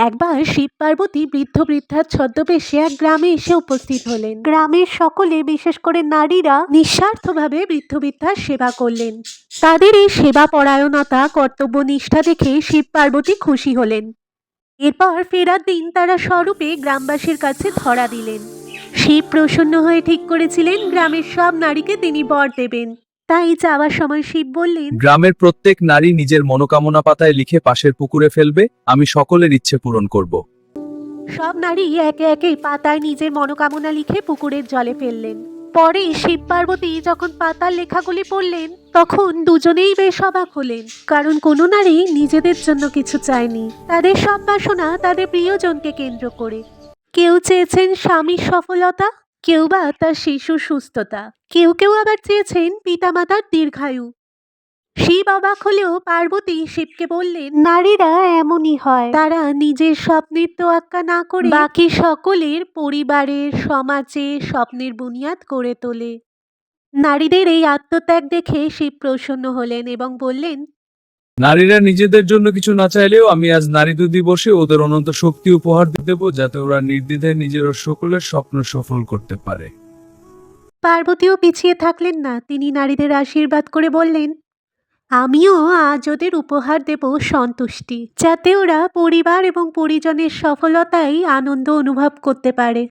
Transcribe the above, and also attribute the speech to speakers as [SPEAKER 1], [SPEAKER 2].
[SPEAKER 1] একবার শিব পার্বতী বৃদ্ধ বৃদ্ধার ছদ্মবেশে এক গ্রামে এসে উপস্থিত হলেন। গ্রামের সকলে, বিশেষ করে নারীরা, নিঃস্বার্থভাবে বৃদ্ধ বৃদ্ধার সেবা করলেন। তাদের এই সেবা পরায়ণতা, কর্তব্য নিষ্ঠা দেখে শিব পার্বতী খুশি হলেন। এরপর ফেরার দিন তারা স্বরূপে গ্রামবাসীর কাছে ধরা দিলেন। শিব প্রসন্ন হয়ে ঠিক করেছিলেন গ্রামের সব নারীকে তিনি বর দেবেন। তাই যাওয়ার সময় শিব বললেন,
[SPEAKER 2] গ্রামের প্রত্যেক নারী নিজের মনোকামনা পাতায় লিখে পাশের পুকুরে ফেলবে, আমি সকলের ইচ্ছে পূরণ করব।
[SPEAKER 1] সব নারী একে একে পাতায় নিজের মনোকামনা লিখে পুকুরের জলে ফেললেন। পরে শিব পার্বতী যখন পাতার লেখাগুলি পড়লেন, তখন দুজনেই বেশ অবাক হলেন, কারণ কোনো নারী নিজেদের জন্য কিছু চায়নি। তাদের সব বাসনা তাদের প্রিয়জনকে কেন্দ্র করে। কেউ চেয়েছেন স্বামীর সফলতা, কেউ বা তার শিশুর সুস্থতা, কেউ কেউ আবার চেয়েছেন পিতামাতার দীর্ঘায়ু। শিব অবাক হলেও পার্বতী শিবকে বললেন, নারীরা এমনই হয়, তারা নিজের স্বপ্নের তোয়াক্কা না করে বাকি সকলের, পরিবারের, সমাজে স্বপ্নের বুনিয়াদ করে তোলে। নারীদের এই আত্মত্যাগ দেখে শিব প্রসন্ন হলেন এবং বললেন,
[SPEAKER 2] নারীরা নিজেদের জন্য কিছু না চাইলেও আমি আজ নারী দিবসে ওদের অনন্ত শক্তি উপহার দেব, যাতে ওরা নির্দ্বিধায় নিজের ও সকলের স্বপ্ন সফল করতে পারে।
[SPEAKER 1] পার্বতীও পিছিয়ে থাকলেন না। তিনি নারীদের আশীর্বাদ করে বললেন, আমিও আজ ওদের উপহার দেব সন্তুষ্টি, যাতে ওরা পরিবার এবং পরিজনের সফলতায় আনন্দ অনুভব করতে পারে।